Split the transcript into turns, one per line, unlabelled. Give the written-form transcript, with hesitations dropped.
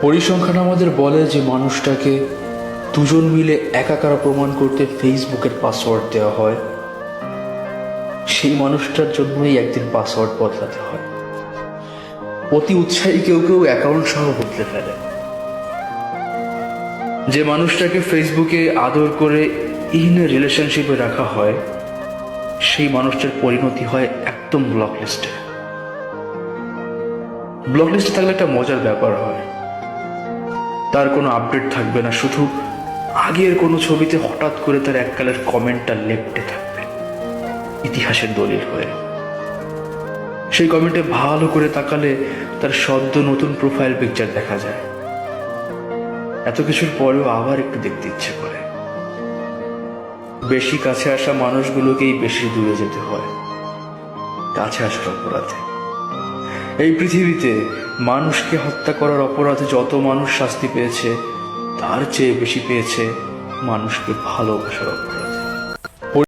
পরিসংখ্যান আমাদের বলে যে মানুষটাকে দুজন মিলে একাকার প্রমাণ করতে ফেসবুকের পাসওয়ার্ড দেওয়া হয়, সেই মানুষটার জন্যই একদিন পাসওয়ার্ড বদলাতে হয়। অতি উৎসাহী কেউ কেউ অ্যাকাউন্ট সহ বদলে ফেলে। যে মানুষটাকে ফেসবুকে আদর করে ইন রিলেশনশিপে রাখা হয়, সেই মানুষটার পরিণতি হয় একদম ব্লক লিস্টে। ব্লক লিস্টে থাকলে একটা মজার ব্যাপার হয়, তার কোনো আপডেট থাকবে না, শুধু আগের কোনো ছবিতে হঠাৎ করে তার এককালের কমেন্টটা লেপ্টে থাকবে ইতিহাসের দলিল হয়ে। সেই কমেন্টে ভালো করে তাকালে তার সদ্য নতুন প্রোফাইল পিকচার দেখা যায়। এত কিছুর পরেও আবার একটু দেখতে ইচ্ছে করে। বেশি কাছে আসা মানুষগুলোকেই বেশি দূরে যেতে হয় কাছে আসার অপরাধে। এই পৃথিবীতে মানুষকে হত্যা করার অপরাধে যত মানুষ শাস্তি পেয়েছে, তার চেয়ে বেশি পেয়েছে মানুষকে ভালোবাসার অপরাধে।